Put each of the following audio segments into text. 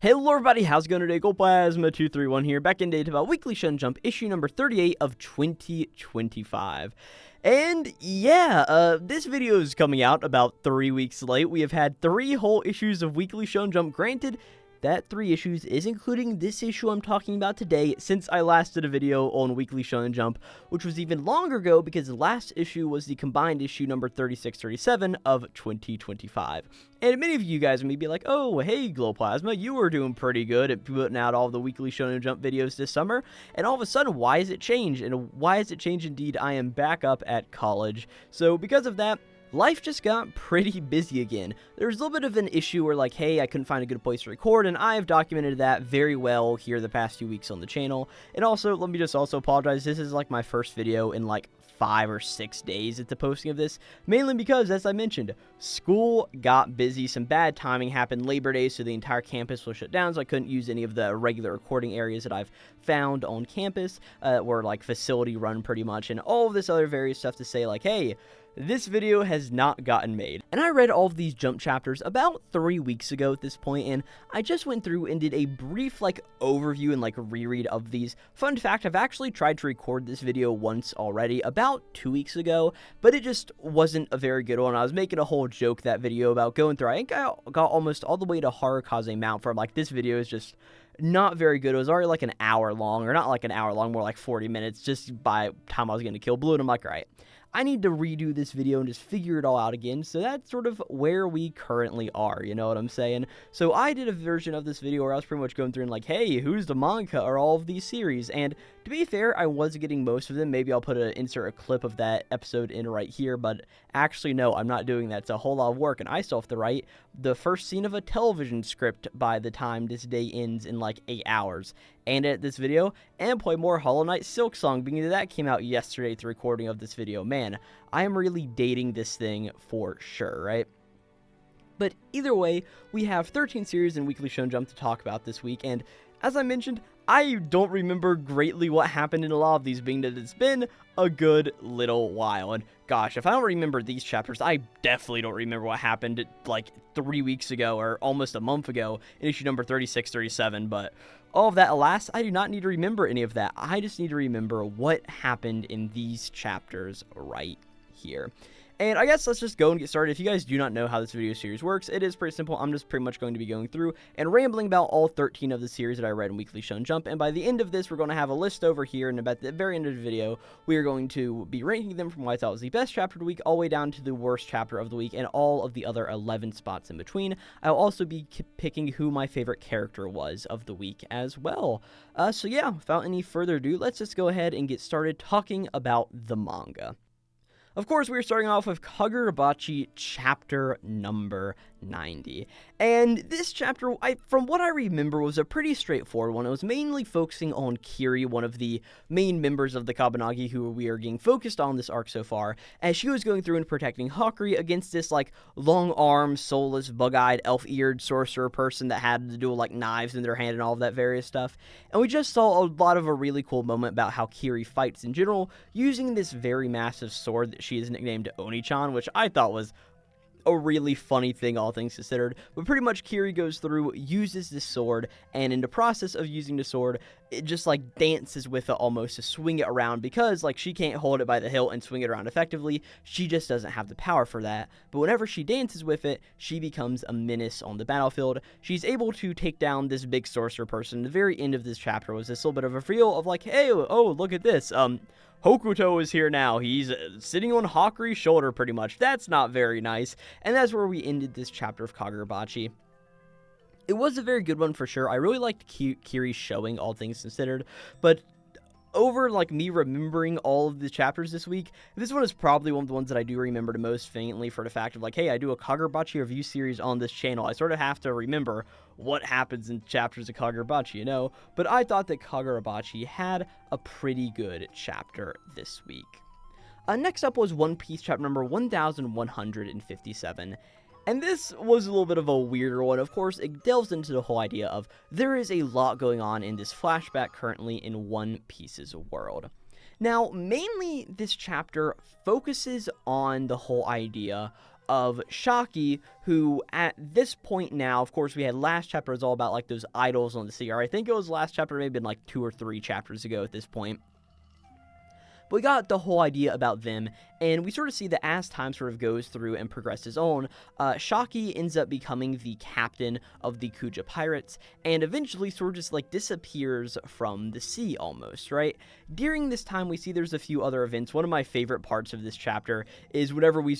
Hello everybody, how's it going today? Glowplasma 231 here, back in date about Weekly Shonen Jump, issue number 38 of 2025. And yeah, this video is coming out about 3 weeks late. We have had 3 whole issues of Weekly Shonen Jump. Granted, that 3 issues is including this issue I'm talking about today, since I last did a video on Weekly Shonen Jump, which was even longer ago because the last issue was the combined issue number 36-37 of 2025. And many of you guys may be like, oh, hey, Glowplasma, you were doing pretty good at putting out all the Weekly Shonen Jump videos this summer, and all of a sudden, why has it changed? And why has it changed? Indeed, I am back up at college. So because of that, life just got pretty busy again. There was a little bit of an issue where, like, hey, I couldn't find a good place to record, and I have documented that very well here the past few weeks on the channel. And also, let me just also apologize, this is like my first video in like 5 or 6 days at the posting of this, mainly because, as I mentioned, school got busy, some bad timing happened, Labor Day, so the entire campus was shut down, so I couldn't use any of the regular recording areas that I've found on campus, were like facility run pretty much, and all of this other various stuff to say, like, hey, this video has not gotten made. And I read all of these Jump chapters about 3 weeks ago at this point, and I just went through and did a brief, like, overview and, like, reread of these. Fun fact, I've actually tried to record this video once already, about 2 weeks ago, but it just wasn't a very good one. I was making a whole joke that video about going through, I think I got almost all the way to Harukaze Mount for, like, this video is just not very good. It was already like an hour long, or not like an hour long, more like 40 minutes, just by the time I was going to kill Blue, and I'm like, all right, I need to redo this video and just figure it all out again. So that's sort of where we currently are, you know what I'm saying? So I did a version of this video where I was pretty much going through and like, hey, who's the manga or all of these series? And to be fair, I was getting most of them. Maybe I'll insert a clip of that episode in right here, but actually, no, I'm not doing that. It's a whole lot of work, and I still have to write the first scene of a television script by the time this day ends in like 8 hours. And edit this video, and play more Hollow Knight Silk Song, being that came out yesterday at the recording of this video. Man, I am really dating this thing for sure, right? But either way, we have 13 series in Weekly Shonen Jump to talk about this week, and as I mentioned, I don't remember greatly what happened in a lot of these, being that it's been a good little while. And gosh, if I don't remember these chapters, I definitely don't remember what happened like 3 weeks ago or almost a month ago in issue number 36-37. But all of that, alas, I do not need to remember any of that. I just need to remember what happened in these chapters right here. And I guess let's just go and get started. If you guys do not know how this video series works, it is pretty simple. I'm just pretty much going to be going through and rambling about all 13 of the series that I read in Weekly Shonen Jump. And by the end of this, we're going to have a list over here. And about the very end of the video, we are going to be ranking them from what I thought was the best chapter of the week all the way down to the worst chapter of the week and all of the other 11 spots in between. I'll also be picking who my favorite character was of the week as well. So yeah, without any further ado, let's just go ahead and get started talking about the manga. Of course, we're starting off with Kagurabachi chapter number 90. And this chapter, from what I remember, was a pretty straightforward one. It was mainly focusing on Kiri, one of the main members of the Kabanagi who we are getting focused on this arc so far, as she was going through and protecting Hakuri against this, like, long-armed, soulless, bug-eyed, elf-eared sorcerer person that had to do, like, knives in their hand and all of that various stuff. And we just saw a lot of a really cool moment about how Kiri fights in general, using this very massive sword that she is nicknamed Oni-chan, which I thought was a really funny thing, all things considered. But pretty much Kiri goes through, uses this sword, and in the process of using the sword, it just like dances with it almost to swing it around, because like she can't hold it by the hilt and swing it around effectively. She just doesn't have the power for that. But whenever she dances with it, she becomes a menace on the battlefield. She's able to take down this big sorcerer person. The very end of this chapter was this little bit of a reveal of like, hey, oh, look at this. Hokuto is here now. He's sitting on Hakuri's shoulder, pretty much. That's not very nice. And that's where we ended this chapter of Kagurabachi. It was a very good one for sure. I really liked Kiri's showing, all things considered. But over, like, me remembering all of the chapters this week, this one is probably one of the ones that I do remember the most faintly, for the fact of, like, hey, I do a Kagurabachi review series on this channel. I sort of have to remember what happens in chapters of Kagurabachi, you know? But I thought that Kagurabachi had a pretty good chapter this week. Next up was One Piece chapter number 1157. And this was a little bit of a weirder one. Of course, it delves into the whole idea of there is a lot going on in this flashback currently in One Piece's world. Now, mainly this chapter focuses on the whole idea of Shaki, who at this point now, of course, we had last chapter was all about like those idols on the sea, or I think it was last chapter, maybe been like 2 or 3 chapters ago at this point. But we got the whole idea about them, and we sort of see that as time sort of goes through and progresses on, Shaki ends up becoming the captain of the Kuja pirates, and eventually sort of just like disappears from the sea almost, right? During this time, we see there's a few other events. One of my favorite parts of this chapter is whenever we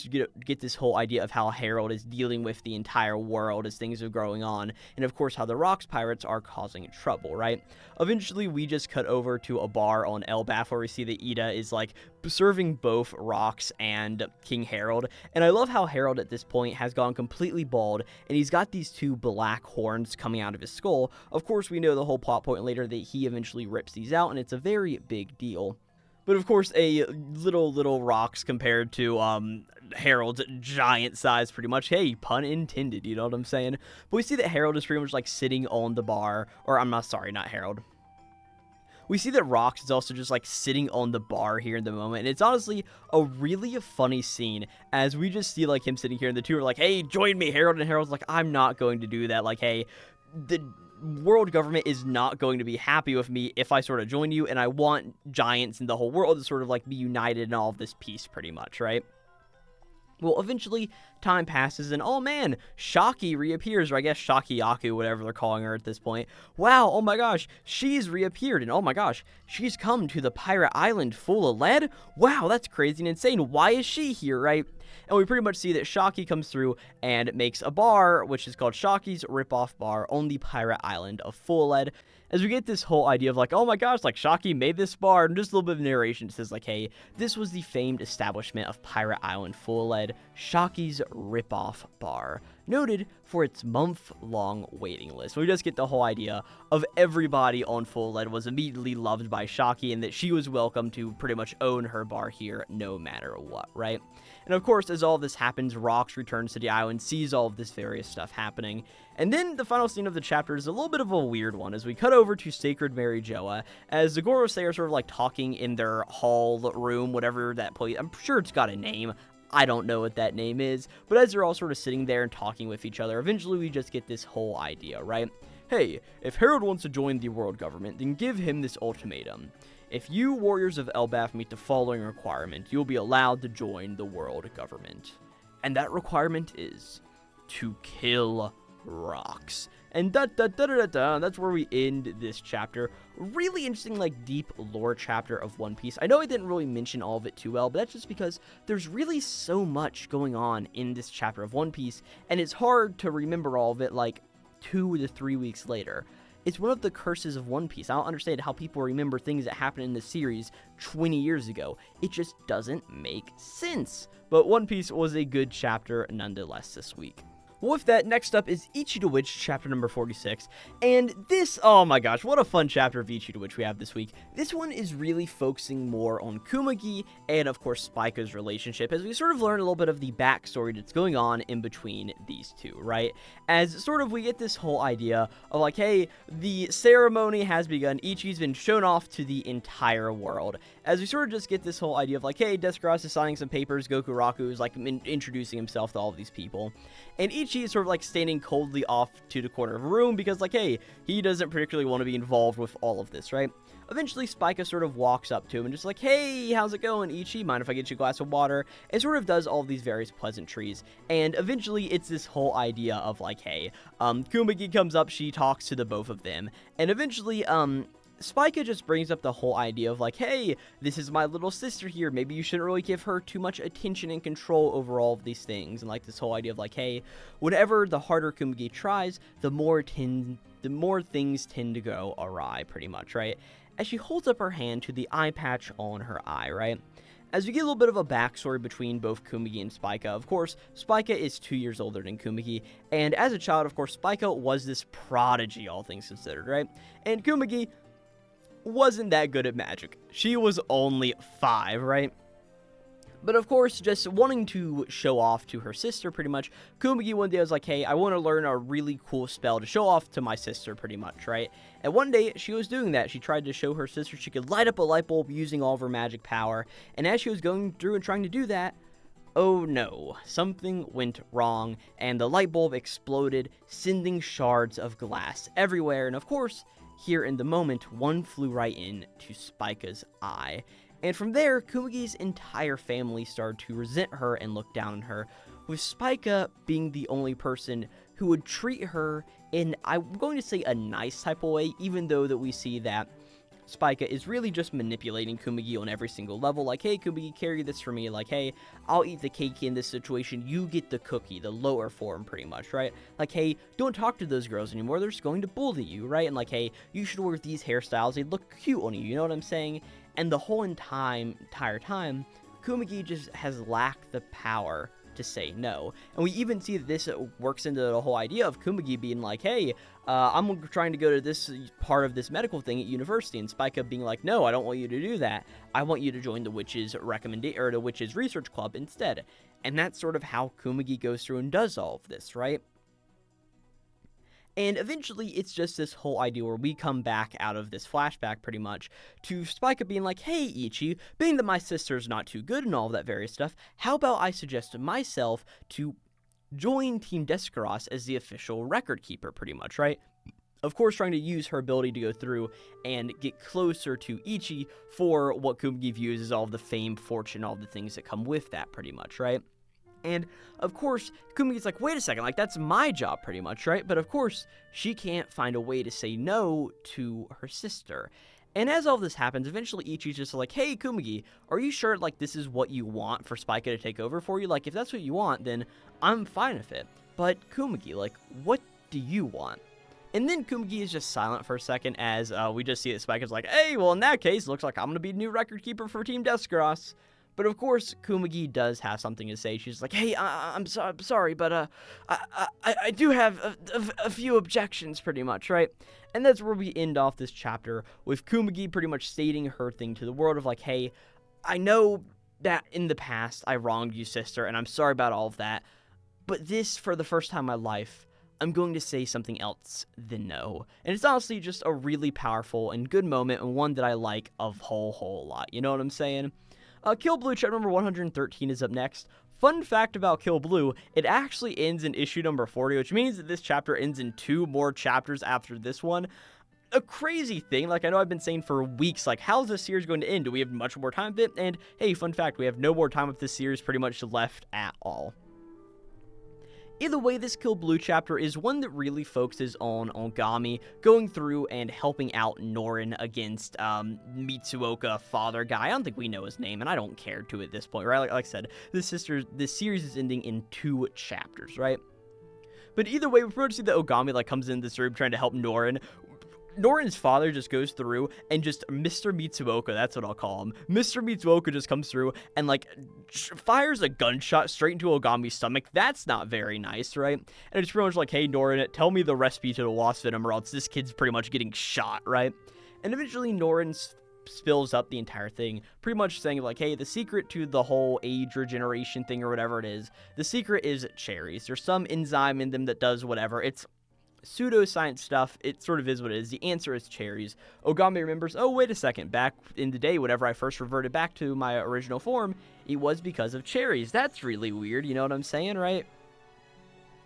get this whole idea of how Harold is dealing with the entire world as things are going on, and of course how the Rocks pirates are causing trouble, right? Eventually, we just cut over to a bar on Elbaf where we see that Ida is like serving both Rocks and King Harold, and I love how Harold at this point has gone completely bald, and he's got these 2 black horns coming out of his skull. Of course, we know the whole plot point later that he eventually rips these out, and it's a very big deal. But of course, a little Rocks compared to Harold's giant size, pretty much. Hey, pun intended, you know what I'm saying? But we see that Harold is pretty much like sitting on the bar, or I'm not sorry, not Harold. We see that Rocks is also just like sitting on the bar here in the moment, and it's honestly a really funny scene as we just see like him sitting here, and the 2 are like, hey, join me, Harold, and Harold's like, I'm not going to do that. Like, hey, the world government is not going to be happy with me if I sort of join you, and I want giants in the whole world to sort of like be united in all of this peace, pretty much, right? Well, eventually, time passes, and oh man, Shaki reappears, or I guess Shakiyaku, whatever they're calling her at this point. Wow, oh my gosh, she's reappeared, and oh my gosh, she's come to the pirate island full of lead? Wow, that's crazy and insane. Why is she here, right? And we pretty much see that Shaki comes through and makes a bar, which is called Shaki's Rip-Off Bar on the pirate island of Full Lead. As we get this whole idea of like, oh my gosh, like Shaki made this bar, and just a little bit of narration says like, hey, this was the famed establishment of Pirate Island Full Lead, Shaki's Rip-Off Bar, noted for its month-long waiting list. We just get the whole idea of everybody on Full Lead was immediately loved by Shaki, and that she was welcome to pretty much own her bar here no matter what, right? And of course, as all this happens, Rocks returns to the island, sees all of this various stuff happening, and then the final scene of the chapter is a little bit of a weird one, as we cut over to Sacred Mary Joa, as the Gorosei are sort of like talking in their hall room, whatever that place, I'm sure it's got a name, I don't know what that name is, but as they're all sort of sitting there and talking with each other, eventually we just get this whole idea, right? Hey, if Harold wants to join the world government, then give him this ultimatum. If you warriors of Elbaf meet the following requirement, you'll be allowed to join the world government. And that requirement is to kill Rocks. And that's where we end this chapter. Really interesting, like, deep lore chapter of One Piece. I know I didn't really mention all of it too well, but that's just because there's really so much going on in this chapter of One Piece, and it's hard to remember all of it, like, 2 to 3 weeks later. It's one of the curses of One Piece. I don't understand how people remember things that happened in the series 20 years ago. It just doesn't make sense. But One Piece was a good chapter nonetheless this week. With that, next up is Ichi the Witch, chapter number 46, and this, oh my gosh, what a fun chapter of Ichi the Witch we have this week. This one is really focusing more on Kumagi and, of course, Spika's relationship, as we sort of learn a little bit of the backstory that's going on in between these two, right? As sort of we get this whole idea of like, hey, the ceremony has begun, Ichi's been shown off to the entire world, as we sort of just get this whole idea of like, hey, Deskros is signing some papers, Goku Raku is like introducing himself to all of these people, and Ichi is sort of like standing coldly off to the corner of a room because like, hey, he doesn't particularly want to be involved with all of this, right? Eventually, Spika sort of walks up to him and just like, hey, how's it going, Ichi? Mind if I get you a glass of water? And sort of does all of these various pleasantries. And eventually, it's this whole idea of like, hey, Kumagi comes up, she talks to the both of them. And eventually, Spika just brings up the whole idea of like, hey, this is my little sister here, maybe you shouldn't really give her too much attention and control over all of these things, and like this whole idea of like, hey, whenever the harder Kumagi tries, the more things tend to go awry, pretty much, right? As she holds up her hand to the eye patch on her eye, right? As we get a little bit of a backstory between both Kumagi and Spika, of course, Spika is 2 years older than Kumagi, and as a child, of course, Spika was this prodigy, all things considered, right? And Kumagi wasn't that good at magic. She was only 5, right? But of course, just wanting to show off to her sister, pretty much, Kumagi one day was like, hey, I want to learn a really cool spell to show off to my sister, pretty much, right? And one day, she was doing that. She tried to show her sister she could light up a light bulb using all of her magic power, and as she was going through and trying to do that, oh no, something went wrong, and the light bulb exploded, sending shards of glass everywhere, and of course, here in the moment, one flew right in to Spica's eye. And from there, Kumagi's entire family started to resent her and look down on her, with Spica being the only person who would treat her in, I'm going to say, a nice type of way, even though that we see that Spica is really just manipulating Kumagi on every single level, like, hey, Kumagi, carry this for me, like, hey, I'll eat the cake in this situation, you get the cookie, the lower form, pretty much, right? Like, hey, don't talk to those girls anymore, they're just going to bully you, right? And like, hey, you should wear these hairstyles, they look cute on you, you know what I'm saying? And the whole entire time, Kumagi just has lacked the power to say no. And we even see that this works into the whole idea of Kumagi being like, hey, I'm trying to go to this part of this medical thing at university, and Spica being like, no, I don't want you to do that. I want you to join the witches the witches research club instead. And that's sort of how Kumagi goes through and does all of this, right? And eventually, it's just this whole idea where we come back out of this flashback, pretty much, to Spica being like, hey, Ichi, being that my sister's not too good and all of that various stuff, how about I suggest myself to join Team Descaros as the official record keeper, pretty much, right? Of course, trying to use her ability to go through and get closer to Ichi for what Kumagi views as all of the fame, fortune, all the things that come with that, pretty much, right? And, of course, Kumagi's like, wait a second, like, that's my job, pretty much, right? But, of course, she can't find a way to say no to her sister. And as all this happens, eventually Ichi's just like, hey, Kumagi, are you sure, like, this is what you want for Spica to take over for you? Like, if that's what you want, then I'm fine with it. But, Kumagi, like, what do you want? And then Kumagi is just silent for a second as we just see that Spica's like, hey, well, in that case, looks like I'm going to be the new record keeper for Team Descaros. But of course, Kumagi does have something to say. She's like, hey, I'm sorry, but I do have a few objections, pretty much, right? And that's where we end off this chapter, with Kumagi pretty much stating her thing to the world of like, hey, I know that in the past I wronged you, sister, and I'm sorry about all of that, but this, for the first time in my life, I'm going to say something else than no. And it's honestly just a really powerful and good moment, and one that I like a whole lot, you know what I'm saying? Kill Blue chapter number 113 is up next. Fun fact about Kill Blue, it actually ends in issue number 40, which means that this chapter ends in 2 more chapters after this one. A crazy thing, like I know I've been saying for weeks, like how's this series going to end? Do we have much more time with it? And hey, fun fact, we have no more time with this series pretty much left at all. Either way, this Kill Blue chapter is one that really focuses on Ogami going through and helping out Norin against Mitsuoka father guy. I don't think we know his name, and I don't care to at this point, right? Like I said, this series is ending in 2 chapters, right? But either way, we pretty much see that Ogami like comes in this room trying to help Norin. Norin's father just goes through and just Mr. Mitsuoka, that's what I'll call him. Mr. Mitsuoka just comes through and like fires a gunshot straight into Ogami's stomach. That's not very nice, right? And it's pretty much like, hey, Norin, tell me the recipe to the wasp venom or else this kid's pretty much getting shot, right? And eventually Norin spills up the entire thing, pretty much saying like, hey, the secret to the whole age regeneration thing or whatever it is, the secret is cherries. There's some enzyme in them that does whatever. It's pseudoscience stuff. It sort of is what it is. The answer is cherries. Ogami remembers, oh, wait a second, back in the day, whenever I first reverted back to my original form, it was because of cherries. That's really weird, you know what I'm saying, right?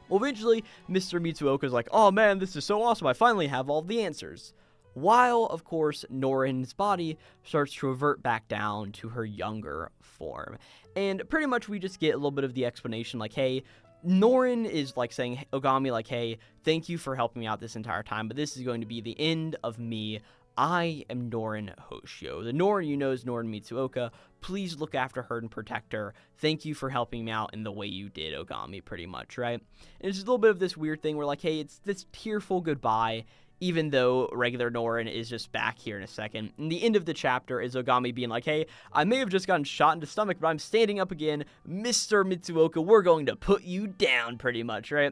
Well, eventually, Mr. Mitsuoka's like, oh man, this is so awesome, I finally have all the answers. While, of course, Norin's body starts to revert back down to her younger form. And pretty much we just get a little bit of the explanation, like, hey, Norin is like saying, Ogami, like, hey, thank you for helping me out this entire time, but this is going to be the end of me. I am Norin Hoshio. The Norin you know is Norin Mitsuoka. Please look after her and protect her. Thank you for helping me out in the way you did, Ogami, pretty much, right? And it's just a little bit of this weird thing where, like, hey, it's this tearful goodbye, even though regular Norin is just back here in a second. And the end of the chapter is Ogami being like, hey, I may have just gotten shot in the stomach, but I'm standing up again. Mr. Mitsuoka, we're going to put you down, pretty much, right?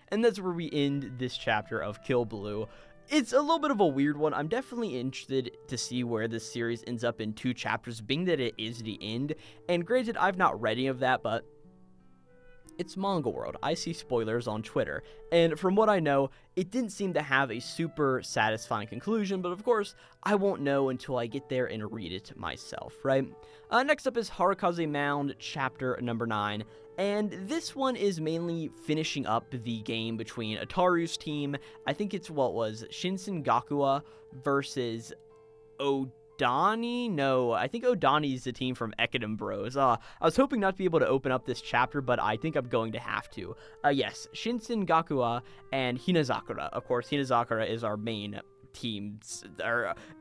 And that's where we end this chapter of Kill Blue. It's a little bit of a weird one. I'm definitely interested to see where this series ends up in 2 chapters, being that it is the end. And granted, I've not read any of that, but it's Manga World. I see spoilers on Twitter, and from what I know, it didn't seem to have a super satisfying conclusion, but of course, I won't know until I get there and read it myself, right? Next up is Harukaze Mound, chapter number 9, and this one is mainly finishing up the game between Ataru's team, I think it's what was Shinsen Gakua versus Odani? No, I think Odani's the team from Ekidon Bros. I was hoping not to be able to open up this chapter, but I think I'm going to have to. Yes, Shinsen Gakua and Hinazakura. Of course, Hinazakura is our main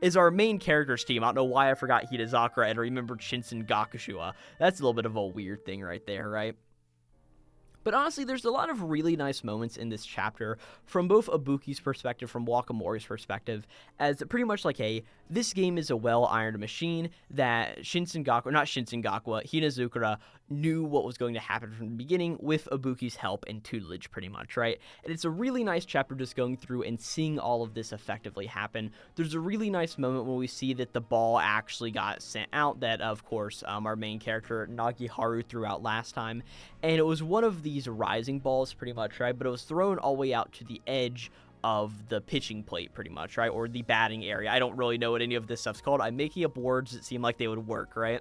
is our main character's team. I don't know why I forgot Hinazakura and remembered Shinsen Gakushua. That's a little bit of a weird thing right there, right? But honestly, there's a lot of really nice moments in this chapter from both Ibuki's perspective, from Wakamori's perspective, as pretty much like, hey, this game is a well-ironed machine that Hinazakura knew what was going to happen from the beginning with Ibuki's help and tutelage, pretty much, right? And it's a really nice chapter just going through and seeing all of this effectively happen. There's a really nice moment when we see that the ball actually got sent out that, of course, our main character, Nagiharu, threw out last time. And it was one of these rising balls, pretty much, right? But it was thrown all the way out to the edge of the pitching plate, pretty much, right? Or the batting area. I don't really know what any of this stuff's called. I'm making up words that seem like they would work, right?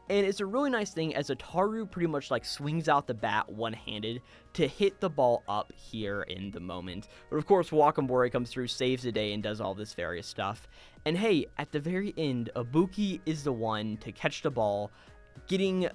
And it's a really nice thing as Ataru pretty much like swings out the bat one-handed to hit the ball up here in the moment. But of course, Wakamori comes through, saves the day, and does all this various stuff. And hey, at the very end, Ibuki is the one to catch the ball, getting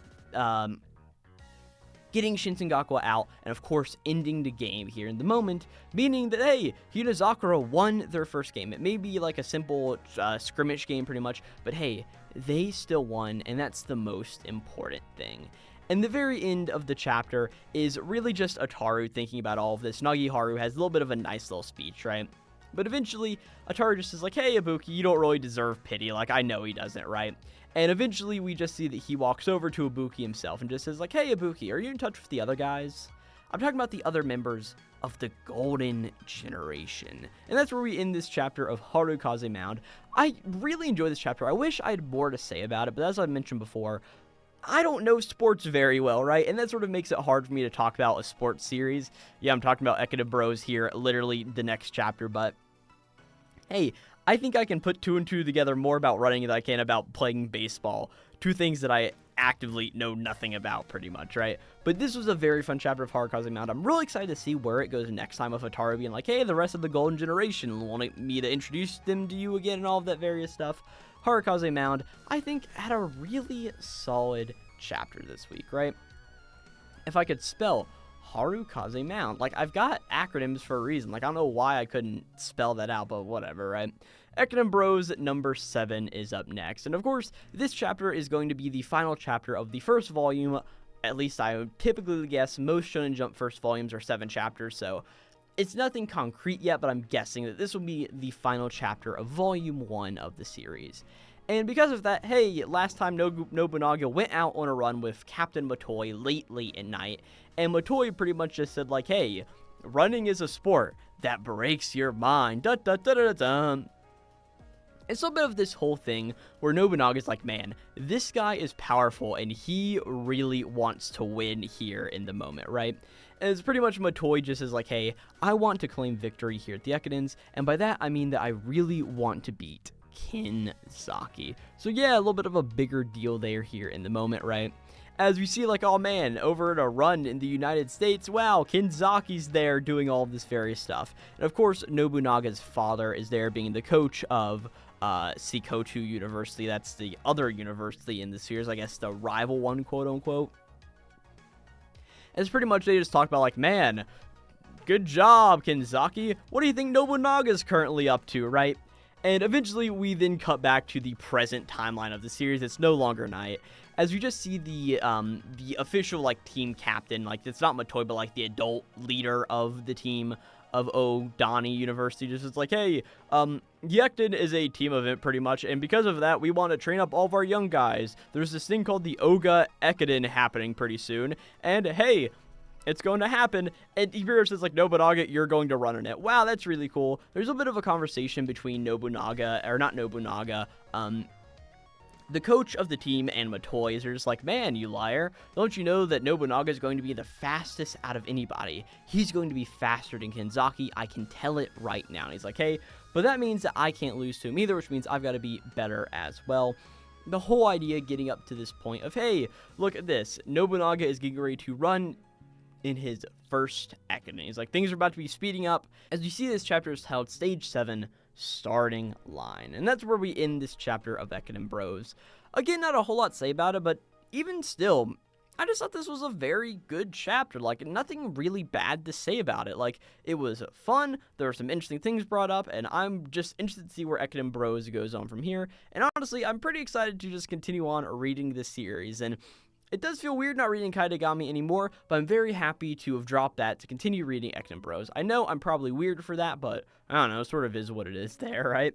Shinsen Gakua out, and of course, ending the game here in the moment, meaning that, hey, Hinazakura won their first game. It may be like a simple scrimmage game, pretty much, but hey, they still won, and that's the most important thing. And the very end of the chapter is really just Ataru thinking about all of this. Nagiharu has a little bit of a nice little speech, right? But eventually, Ataru just is like, hey, Ibuki, you don't really deserve pity. Like, I know he doesn't, right? And eventually, we just see that he walks over to Ibuki himself and just says, like, hey, Ibuki, are you in touch with the other guys? I'm talking about the other members of the Golden Generation. And that's where we end this chapter of Harukaze Mound. I really enjoy this chapter. I wish I had more to say about it, but as I mentioned before, I don't know sports very well, right? And that sort of makes it hard for me to talk about a sports series. Yeah, I'm talking about Ekidon Bros here, literally the next chapter, but hey, I think I can put 2 and 2 together more about running than I can about playing baseball. 2 things that I actively know nothing about, pretty much, right? But this was a very fun chapter of Harukaze Mound. I'm really excited to see where it goes next time with Ataru being like, hey, the rest of the Golden Generation want me to introduce them to you again and all of that various stuff. Harukaze Mound, I think, had a really solid chapter this week, right? If I could spell Harukaze Mound, like, I've got acronyms for a reason. Like, I don't know why I couldn't spell that out, but whatever, right? Ekidon Bros number 7 is up next. And of course, this chapter is going to be the final chapter of the first volume. At least I would typically guess most Shonen Jump first volumes are 7 chapters, so it's nothing concrete yet, but I'm guessing that this will be the final chapter of volume 1 of the series. And because of that, hey, last time Nobunaga went out on a run with Captain Motoi late at night, and Motoi pretty much just said, like, hey, running is a sport that breaks your mind. Da da da da da. It's a bit of this whole thing where Nobunaga's like, man, this guy is powerful and he really wants to win here in the moment, right? And it's pretty much Motoi just is like, hey, I want to claim victory here at the Ekidons, and by that I mean that I really want to beat Kinzaki. So yeah, a little bit of a bigger deal there here in the moment, right? As we see, like, oh man, over at a run in the United States, wow, Kinzaki's there doing all of this various stuff. And of course, Nobunaga's father is there being the coach of Sikochu University. That's the other university in the series, I guess the rival one, quote unquote. And it's pretty much they just talk about, like, man, good job, Kinzaki. What do you think Nobunaga's currently up to, right? And eventually we then cut back to the present timeline of the series. It's no longer night, as we just see the official, like, team captain, like, it's not Motoi, but like the adult leader of the team of Odani University, just is like, hey, Ekidon is a team event pretty much, and because of that, we want to train up all of our young guys. There's this thing called the Oga Ekidon happening pretty soon, and hey, it's going to happen, and he says, like, Nobunaga, you're going to run in it. Wow, that's really cool. There's a bit of a conversation between Nobunaga, or not Nobunaga, The coach of the team and Matoys are just like, man, you liar. Don't you know that Nobunaga is going to be the fastest out of anybody? He's going to be faster than Kenzaki. I can tell it right now. And he's like, hey, but that means that I can't lose to him either, which means I've got to be better as well. The whole idea getting up to this point of, hey, look at this. Nobunaga is getting ready to run in his first Ekiden. He's like, things are about to be speeding up. As you see, this chapter is titled Stage 7, Starting Line. And that's where we end this chapter of Ekiden Bros. Again, not a whole lot to say about it, but even still, I just thought this was a very good chapter. Like, nothing really bad to say about it. Like, it was fun, there were some interesting things brought up, and I'm just interested to see where Ekiden Bros goes on from here. And honestly, I'm pretty excited to just continue on reading this series. And it does feel weird not reading Kaidagami anymore, but I'm very happy to have dropped that to continue reading Ekiden Bros. I know I'm probably weird for that, but I don't know, it sort of is what it is there, right?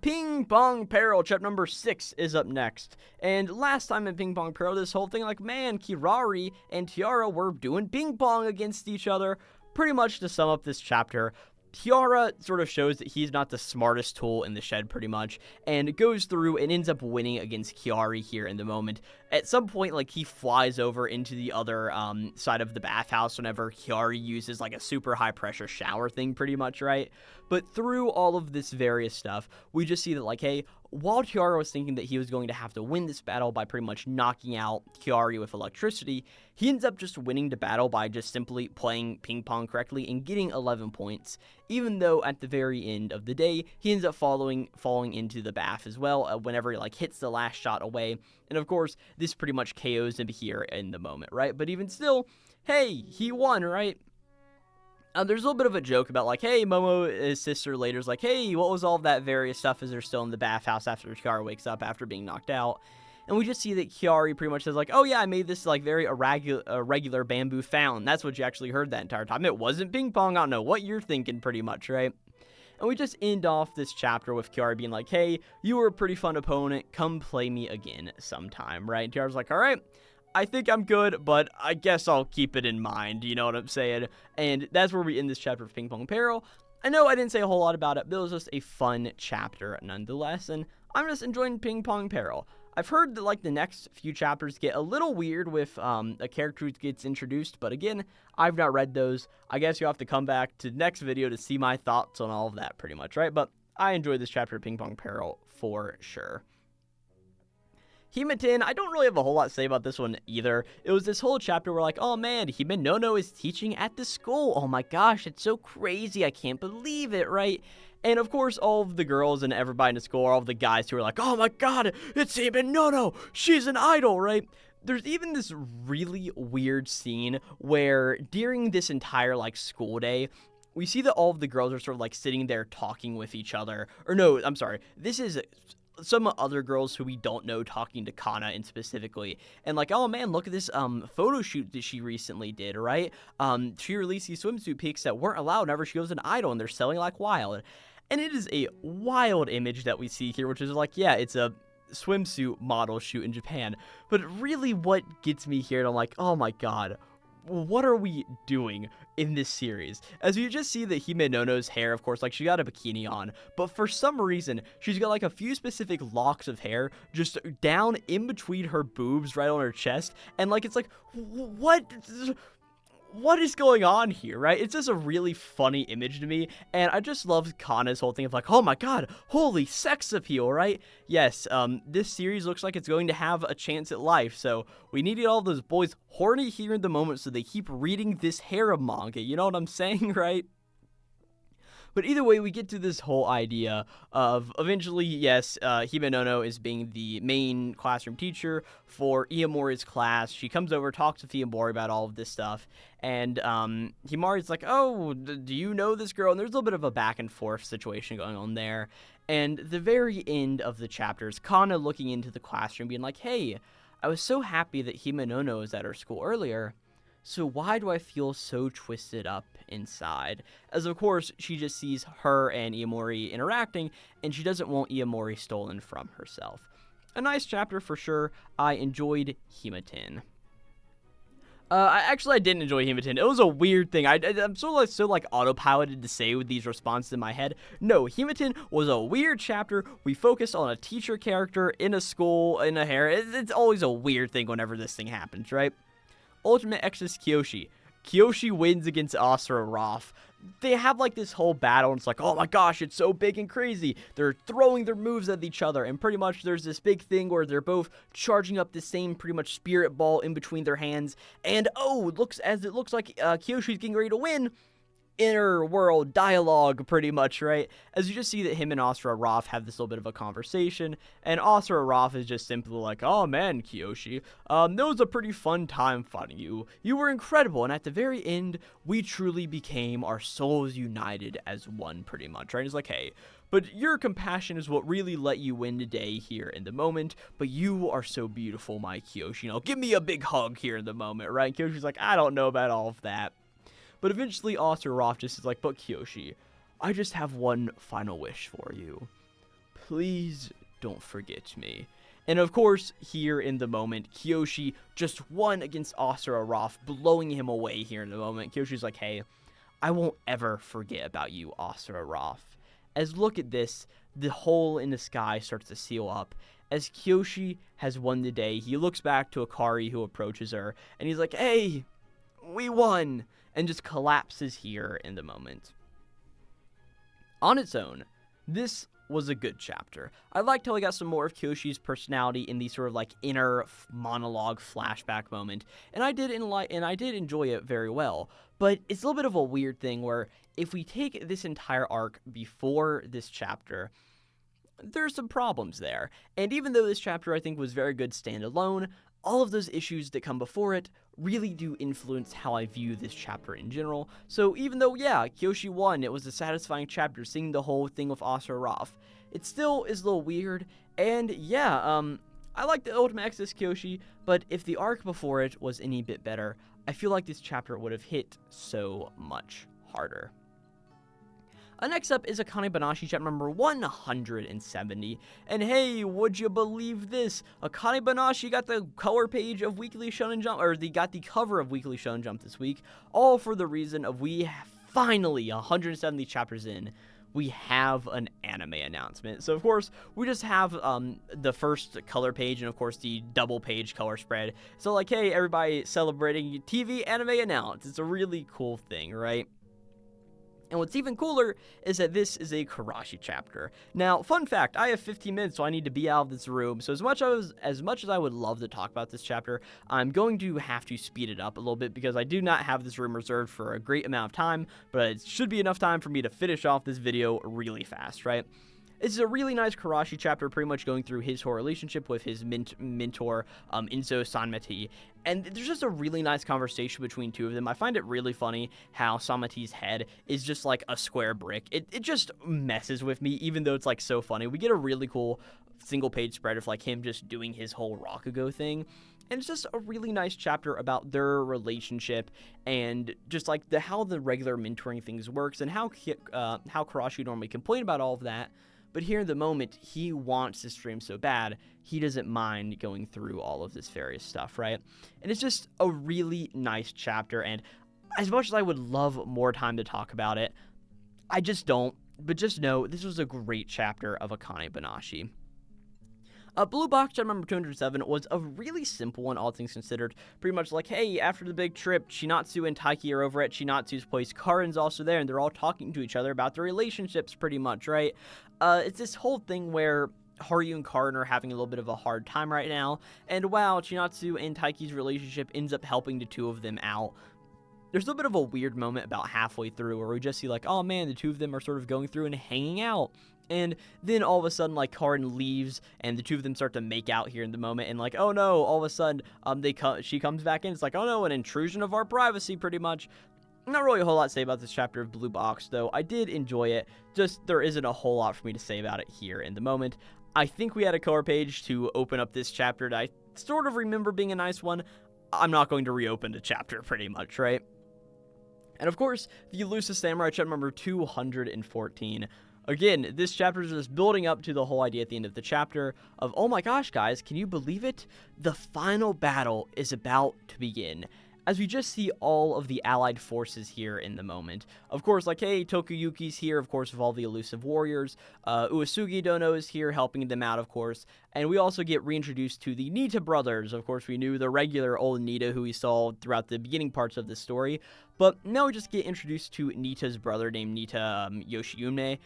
Ping Pong Peril, chapter number 6 is up next. And last time in Ping Pong Peril, this whole thing, like, man, Kirari and Tiara were doing ping pong against each other. Pretty much to sum up this chapter, Tiara sort of shows that he's not the smartest tool in the shed, pretty much, and goes through and ends up winning against Kiyoshi here in the moment. At some point, like, he flies over into the other side of the bathhouse whenever Kiyoshi uses, like, a super high-pressure shower thing, pretty much, right? But through all of this various stuff, we just see that, like, hey, while Tiara was thinking that he was going to have to win this battle by pretty much knocking out Kiyoshi with electricity, he ends up just winning the battle by just simply playing ping pong correctly and getting 11 points, even though at the very end of the day, he ends up falling into the bath as well whenever he, like, hits the last shot away. And of course, this pretty much KOs him here in the moment, right? But even still, hey, he won, right? There's a little bit of a joke about, like, hey, Momo, his sister, later is like, hey, what was all of that various stuff as they're still in the bathhouse after Kiyoshi wakes up after being knocked out. And we just see that Kiyoshi pretty much says, like, oh yeah, I made this, like, very irregular bamboo fountain. That's what you actually heard that entire time. It wasn't ping pong. I don't know what you're thinking, pretty much, right? And we just end off this chapter with Kiyoshi being like, hey, you were a pretty fun opponent. Come play me again sometime, right? And Tiara's like, all right, I think I'm good, but I guess I'll keep it in mind, you know what I'm saying? And that's where we end this chapter of Ping Pong Peril. I know I didn't say a whole lot about it, but it was just a fun chapter nonetheless, and I'm just enjoying Ping Pong Peril. I've heard that, like, the next few chapters get a little weird with a character who gets introduced, but again, I've not read those. I guess you'll have to come back to the next video to see my thoughts on all of that, pretty much, right? But I enjoyed this chapter of Ping Pong Peril for sure. Hime-ten, I don't really have a whole lot to say about this one either. It was this whole chapter where, like, oh man, Hime Nono is teaching at the school. Oh my gosh, it's so crazy. I can't believe it, right? And of course, all of the girls and everybody in the school, all of the guys who are like, oh my god, it's Hime Nono. She's an idol, right? There's even this really weird scene where during this entire, like, school day, we see that all of the girls are sort of, like, sitting there talking with each other. Or no, I'm sorry. This is some other girls who we don't know talking to Kana in specifically, and like, oh man, look at this photo shoot that she recently did, right? She released these swimsuit pics that weren't allowed whenever she was an idol, and they're selling like wild. And it is a wild image that we see here, which is like, yeah, it's a swimsuit model shoot in Japan, but really what gets me here, and I'm like, oh my god, what are we doing in this series? As you just see that Hime Nono's hair, of course, like, she got a bikini on, but for some reason, she's got, like, a few specific locks of hair just down in between her boobs, right on her chest, and, like, it's like, what is going on here, right? It's just a really funny image to me, and I just love Kana's whole thing of like, oh my god, holy sex appeal, right? Yes, this series looks like it's going to have a chance at life, so we needed all those boys horny here in the moment so they keep reading this harem manga, you know what I'm saying, right? But either way, we get to this whole idea of eventually, yes, Hime Nono is being the main classroom teacher for Iyamori's class. She comes over, talks to Iyamori about all of this stuff, and Himari's like, oh, do you know this girl? And there's a little bit of a back and forth situation going on there. And the very end of the chapter is Kana looking into the classroom being like, hey, I was so happy that Hime Nono was at our school earlier. So why do I feel so twisted up inside? As of course, she just sees her and Iyamori interacting, and she doesn't want Iyamori stolen from herself. A nice chapter for sure. I enjoyed Hime-ten. I didn't enjoy Hematin. It was a weird thing. I'm so autopiloted to say with these responses in my head. No, Hematin was a weird chapter. We focused on a teacher character in a school, in a hair. It's always a weird thing whenever this thing happens, right? Ultimate Exodus Kiyoshi. Kiyoshi wins against Asura Roth. They have like this whole battle, and it's like, oh my gosh, it's so big and crazy. They're throwing their moves at each other, and pretty much there's this big thing where they're both charging up the same pretty much spirit ball in between their hands, and it looks like Kiyoshi's getting ready to win. Inner world dialogue, pretty much, right? As you just see that him and Asura Roth have this little bit of a conversation, and Asura Roth is just simply like, oh man, Kiyoshi, that was a pretty fun time fighting you. You were incredible, and at the very end, we truly became our souls united as one, pretty much, right? It's like, hey, but your compassion is what really let you win today here in the moment, but you are so beautiful, my Kiyoshi. Give me a big hug here in the moment, right? And Kiyoshi's like, I don't know about all of that. But eventually, Asura Roth just is like, but Kiyoshi, I just have one final wish for you. Please don't forget me. And of course, here in the moment, Kiyoshi just won against Asura Roth, blowing him away here in the moment. Kiyoshi's like, hey, I won't ever forget about you, Asura Roth. As look at this, the hole in the sky starts to seal up. As Kiyoshi has won the day, he looks back to Akari, who approaches her, and he's like, hey, we won! And just collapses here in the moment. On its own, this was a good chapter. I liked how we got some more of Kiyoshi's personality in the sort of like inner monologue flashback moment, and I did enjoy it very well. But it's a little bit of a weird thing where if we take this entire arc before this chapter, there's some problems there. And even though this chapter I think was very good standalone, all of those issues that come before it really do influence how I view this chapter in general. So even though, yeah, Kiyoshi won, it was a satisfying chapter, seeing the whole thing with Asura Roth, it still is a little weird. And yeah, I like the Ultimate Exodus Kiyoshi, but if the arc before it was any bit better, I feel like this chapter would have hit so much harder. Next up is Akane Banashi chapter number 170, and hey, would you believe this? Akane Banashi got the color page of Weekly Shonen Jump, or they got the cover of Weekly Shonen Jump this week, all for the reason of we finally, 170 chapters in, we have an anime announcement. So of course, we just have the first color page and of course the double page color spread. So like, hey, everybody celebrating TV anime announced. It's a really cool thing, right? And what's even cooler is that this is a Karashi chapter. Now, fun fact, I have 15 minutes, so I need to be out of this room. So as much as I would love to talk about this chapter, I'm going to have to speed it up a little bit because I do not have this room reserved for a great amount of time, but it should be enough time for me to finish off this video really fast, right? This is a really nice Karashi chapter, pretty much going through his whole relationship with his mentor, Inzo Sanmati. And there's just a really nice conversation between two of them. I find it really funny how Sanmati's head is just like a square brick. It just messes with me, even though it's like so funny. We get a really cool single page spread of like him just doing his whole Rakugo thing. And it's just a really nice chapter about their relationship and just like how the regular mentoring things works and how Karashi normally complain about all of that. But here in the moment, he wants to stream so bad, he doesn't mind going through all of this various stuff, right? And it's just a really nice chapter, and as much as I would love more time to talk about it, I just don't. But just know, this was a great chapter of Akane Banashi. Blue Box chapter number 207 was a really simple one, all things considered. Pretty much like, hey, after the big trip, Shinatsu and Taiki are over at Shinatsu's place. Karin's also there, and they're all talking to each other about their relationships, pretty much, right? It's this whole thing where Haru and Karin are having a little bit of a hard time right now, and wow, Shinatsu and Taiki's relationship ends up helping the two of them out. There's a little bit of a weird moment about halfway through where we just see like, oh man, the two of them are sort of going through and hanging out. And then all of a sudden, like, Karin leaves, and the two of them start to make out here in the moment, and like, oh no, all of a sudden, she comes back in, it's like, oh no, an intrusion of our privacy, pretty much. Not really a whole lot to say about this chapter of Blue Box, though. I did enjoy it, just there isn't a whole lot for me to say about it here in the moment. I think we had a color page to open up this chapter that I sort of remember being a nice one. I'm not going to reopen the chapter, pretty much, right? And of course, the Elusive Samurai chapter number 214. Again, this chapter is just building up to the whole idea at the end of the chapter of, oh my gosh, guys, can you believe it? The final battle is about to begin. as we just see all of the allied forces here in the moment. Of course, like, hey, Tokuyuki's here, of course, with all the elusive warriors. Uesugi Dono is here, helping them out, of course. And we also get reintroduced to the Nita brothers. Of course, we knew the regular old Nita who we saw throughout the beginning parts of the story. But now we just get introduced to Nita's brother named Nita Yoshiyume.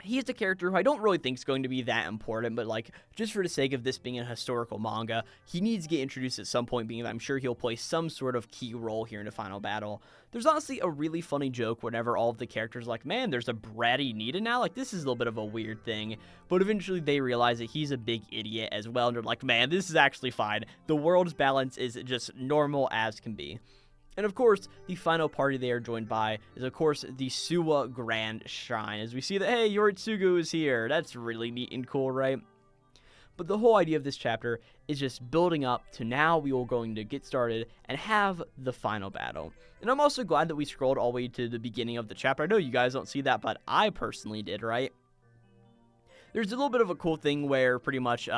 He's a character who I don't really think is going to be that important, but, like, just for the sake of this being a historical manga, he needs to get introduced at some point, being that I'm sure he'll play some sort of key role here in the final battle. There's honestly a really funny joke whenever all of the characters are like, man, there's a bratty Nita now? Like, this is a little bit of a weird thing. But eventually they realize that he's a big idiot as well, and they're like, man, this is actually fine. The world's balance is just normal as can be. And of course, the final party they are joined by is, of course, the Suwa Grand Shrine. As we see that, hey, Yoritsugu is here. That's really neat and cool, right? But the whole idea of this chapter is just building up to now we are going to get started and have the final battle. And I'm also glad that we scrolled all the way to the beginning of the chapter. I know you guys don't see that, but I personally did, right? There's a little bit of a cool thing where pretty much,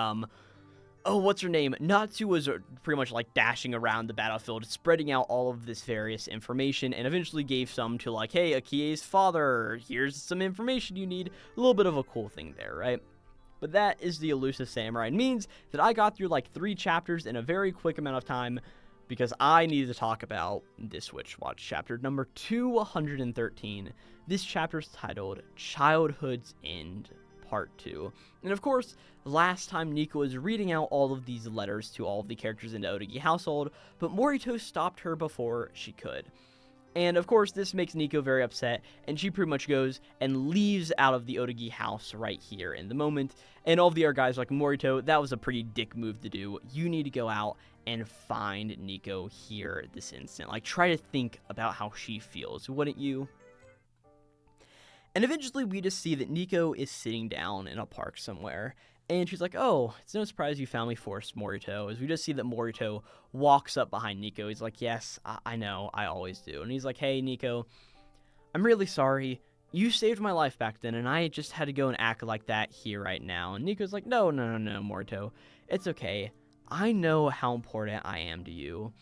oh, what's her name? Natsu was pretty much like dashing around the battlefield, spreading out all of this various information, and eventually gave some to, like, hey, Akie's father, here's some information you need. A little bit of a cool thing there, right? But that is the elusive samurai. It means that I got through like 3 chapters in a very quick amount of time because I needed to talk about this Witch Watch chapter number 213. This chapter is titled Childhood's End. Part 2. And of course, last time Nico was reading out all of these letters to all of the characters in the Otogi household, but Morito stopped her before she could. And of course, this makes Nico very upset, and she pretty much goes and leaves out of the Otogi house right here in the moment. And all of the other guys are like, Morito, that was a pretty dick move to do. You need to go out and find Nico here this instant. Like, try to think about how she feels, wouldn't you? And eventually we just see that Nico is sitting down in a park somewhere. And she's like, oh, it's no surprise you found me first, Morito. As we just see that Morito walks up behind Nico. He's like, yes, I know, I always do. And he's like, hey, Nico, I'm really sorry. You saved my life back then, and I just had to go and act like that here right now. And Nico's like, no, Morito. It's okay. I know how important I am to you.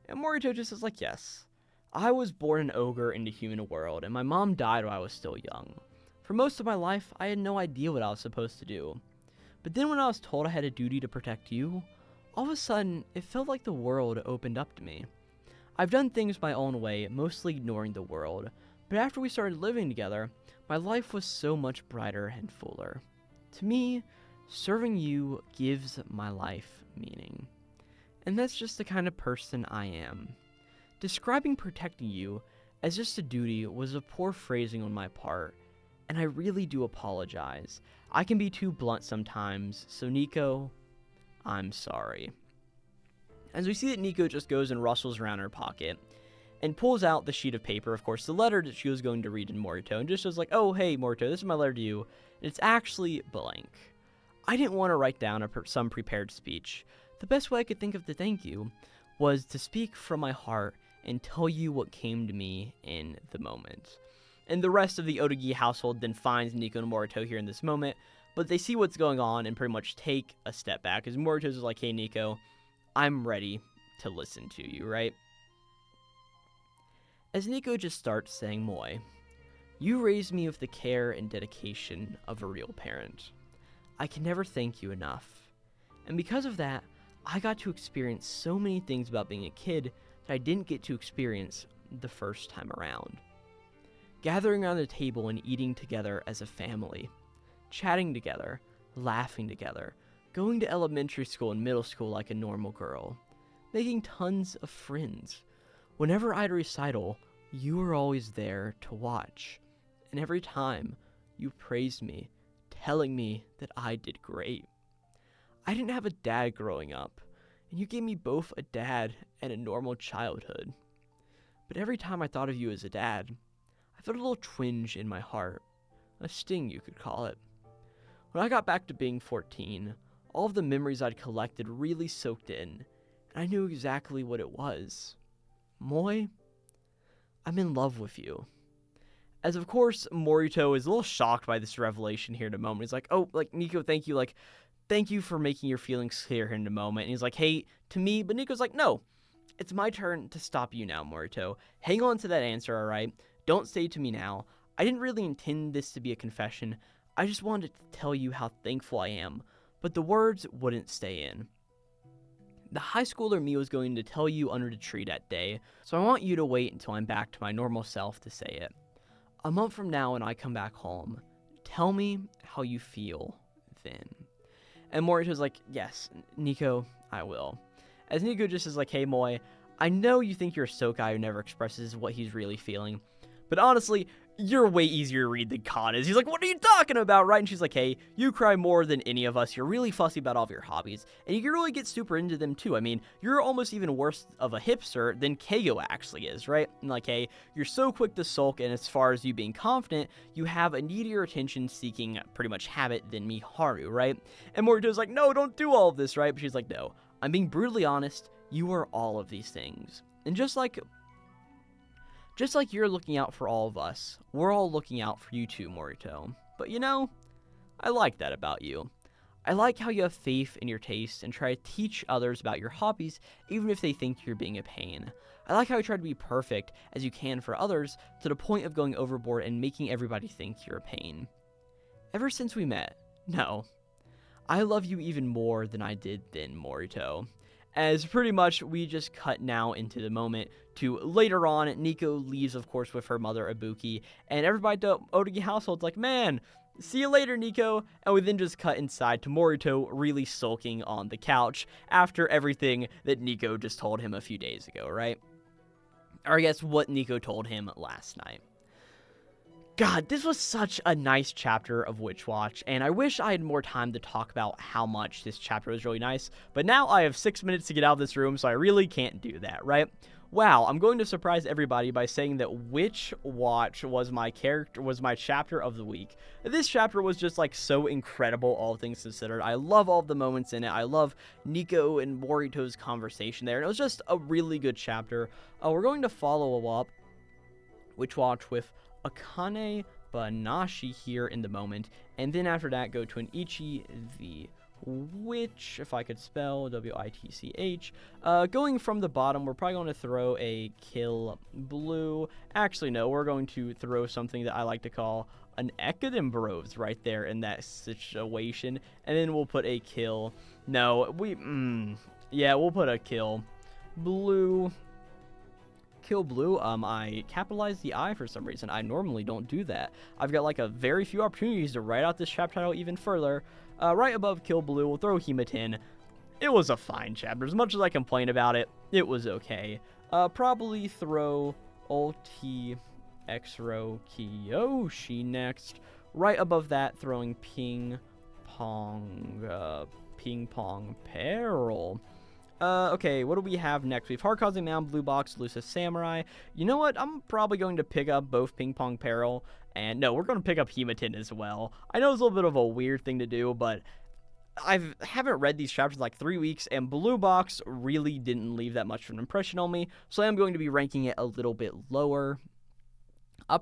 And Morito just is like, yes. I was born an ogre in the human world, and my mom died when I was still young. For most of my life, I had no idea what I was supposed to do. But then when I was told I had a duty to protect you, all of a sudden, it felt like the world opened up to me. I've done things my own way, mostly ignoring the world, but after we started living together, my life was so much brighter and fuller. To me, serving you gives my life meaning. And that's just the kind of person I am. Describing protecting you as just a duty was a poor phrasing on my part, and I really do apologize. I can be too blunt sometimes, so Nico, I'm sorry. As we see that Nico just goes and rustles around her pocket, and pulls out the sheet of paper, of course, the letter that she was going to read in Morito, and just says like, oh, hey, Morito, this is my letter to you, and it's actually blank. I didn't want to write down some prepared speech. The best way I could think of to thank you was to speak from my heart and tell you what came to me in the moment. And the rest of the Otogi household then finds Nico and Morito here in this moment, but they see what's going on and pretty much take a step back, as Morito's like, hey Nico, I'm ready to listen to you, right? As Nico just starts saying, Moi, you raised me with the care and dedication of a real parent. I can never thank you enough. And because of that, I got to experience so many things about being a kid that I didn't get to experience the first time around. Gathering around the table and eating together as a family, chatting together, laughing together, going to elementary school and middle school like a normal girl, making tons of friends. Whenever I had a recital, you were always there to watch, and every time you praised me, telling me that I did great. I didn't have a dad growing up, and you gave me both a dad and a normal childhood. But every time I thought of you as a dad, I felt a little twinge in my heart, a sting you could call it. When I got back to being 14, all of the memories I'd collected really soaked in, and I knew exactly what it was. Moi, I'm in love with you. As of course, Morito is a little shocked by this revelation here in a moment. He's like, oh, like, Nico, thank you, thank you for making your feelings clear here in a moment. And he's like, hey, to me, but Nico's like, no, It's my turn to stop you now, Morito. Hang on to that answer, alright? Don't say it to me now. I didn't really intend this to be a confession. I just wanted to tell you how thankful I am. But the words wouldn't stay in. The high schooler me was going to tell you under the tree that day, so I want you to wait until I'm back to my normal self to say it. A month from now when I come back home, tell me how you feel then. And Morito's like, yes, Nico, I will. As Nico just is like, hey, Moy, I know you think you're a soak guy who never expresses what he's really feeling, but honestly, you're way easier to read than Khan is. He's like, what are you talking about, right? And she's like, hey, you cry more than any of us. You're really fussy about all of your hobbies, and you can really get super into them, too. I mean, you're almost even worse of a hipster than Keigo actually is, right? And like, hey, you're so quick to sulk, and as far as you being confident, you have a needier attention-seeking pretty much habit than Miharu, right? And Morito's like, no, don't do all of this, right? But she's like, no, I'm being brutally honest. You are all of these things. And just like you're looking out for all of us, we're all looking out for you too, Morito. But you know, I like that about you. I like how you have faith in your taste and try to teach others about your hobbies, even if they think you're being a pain. I like how you try to be perfect as you can for others, to the point of going overboard and making everybody think you're a pain. Ever since we met, no, I love you even more than I did then, Morito. As pretty much we just cut now into the moment to later on, Nico leaves, of course, with her mother, Ibuki, and everybody at the Otogi household's like, man, see you later, Nico. And we then just cut inside to Morito really sulking on the couch after everything that Nico just told him a few days ago, right? Or I guess what Nico told him last night. God, this was such a nice chapter of Witch Watch, and I wish I had more time to talk about how much this chapter was really nice, but now I have 6 minutes to get out of this room, so I really can't do that, right? Wow, I'm going to surprise everybody by saying that Witch Watch was my chapter of the week. This chapter was just like so incredible, all things considered. I love all the moments in it. I love Nico and Morito's conversation there, and it was just a really good chapter. We're going to follow up Witch Watch with Akane Banashi here in the moment, and then after that go to an Ichi the Witch, if I could spell, W-I-T-C-H. Going from the bottom, we're probably going to throw a Kill Blue. Actually, no, we're going to throw something that I like to call an Ecodembros right there in that situation, and then we'll put a Kill. No, yeah, we'll put a Kill Blue. Kill Blue, I capitalized the I for some reason. I normally don't do that. I've got like a very few opportunities to write out this chapter title even further. Right above Kill Blue, we'll throw Hematin. It was a fine chapter. As much as I complain about it, it was okay. Probably throw Ulti X-Row Kiyoshi next. Right above that, throwing Ping Pong Peril. Okay, what do we have next? We have Harkaze Mound, Blue Box, Lucis Samurai. You know what? I'm probably going to pick up both Ping Pong Peril, and no, we're going to pick up Hematin as well. I know it's a little bit of a weird thing to do, but I haven't read these chapters in like 3 weeks, and Blue Box really didn't leave that much of an impression on me, so I am going to be ranking it a little bit lower.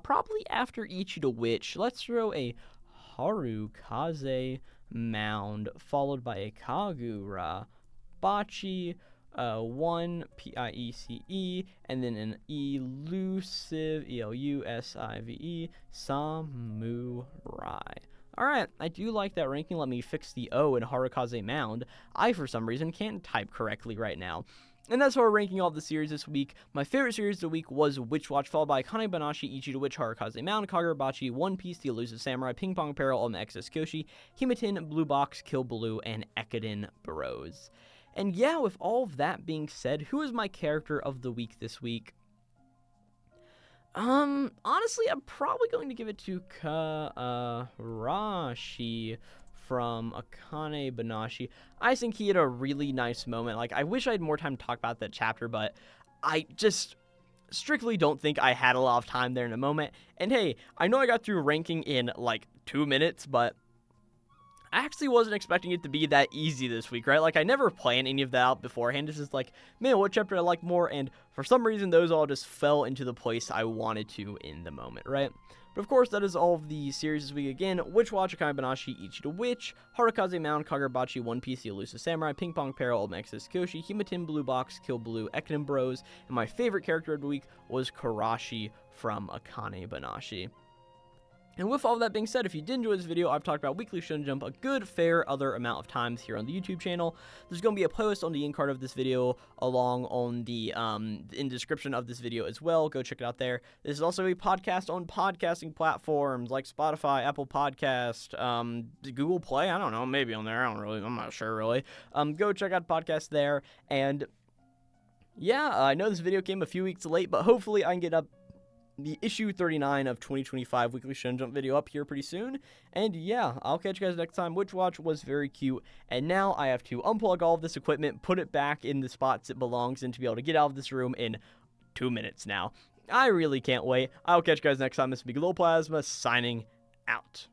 Probably after Ichi the Witch, let's throw a Harukaze Mound, followed by a Kagura Bachi, 1 Piece, and then an elusive Elusive Samurai. Alright, I do like that ranking. Let me fix the O in Harukaze Mound. I, for some reason, can't type correctly right now. And that's how we're ranking all of the series this week. My favorite series of the week was Witch Watch, followed by Akane Banashi, Ichi the Witch, Harukaze Mound, Kagurabachi, One Piece, The Elusive Samurai, Ping Pong Peril, Oma Excess Koshi, Hematin, Blue Box, Kill Blue, and Ekiden Burrows. And yeah, with all of that being said, who is my character of the week this week? Honestly, I'm probably going to give it to Karashi from Akane Banashi. I think he had a really nice moment. Like, I wish I had more time to talk about that chapter, but I just strictly don't think I had a lot of time there in a moment. And hey, I know I got through ranking in like 2 minutes, but I actually wasn't expecting it to be that easy this week, right? Like, I never planned any of that out beforehand. It's just like, man, what chapter I like more? And for some reason, those all just fell into the place I wanted to in the moment, right? But of course, that is all of the series this week. Again, Witch Watch, Akai Banashi, Ichida Witch, Harukaze Mound, Kagurabachi, One Piece, The Elusive Samurai, Ping Pong Peril, Old Maxis Kiyoshi, Himatin Blue Box, Kill Blue, Ekinen Bros, and my favorite character of the week was Karashi from Akane Banashi. And with all that being said, if you did enjoy this video, I've talked about Weekly Shonen Jump a good, fair other amount of times here on the YouTube channel. There's going to be a playlist on the in card of this video, along on the in description of this video as well. Go check it out there. This is also a podcast on podcasting platforms like Spotify, Apple Podcast, Google Play. I don't know, maybe on there. I'm not sure really. Go check out the podcast there. And yeah, I know this video came a few weeks late, but hopefully I can get up the issue 39 of 2025 Weekly Shonen Jump video up here pretty soon. And yeah, I'll catch you guys next time. Witch Watch was very cute. And now I have to unplug all of this equipment, put it back in the spots it belongs in to be able to get out of this room in 2 minutes now. I really can't wait. I'll catch you guys next time. This will be Glowplasma signing out.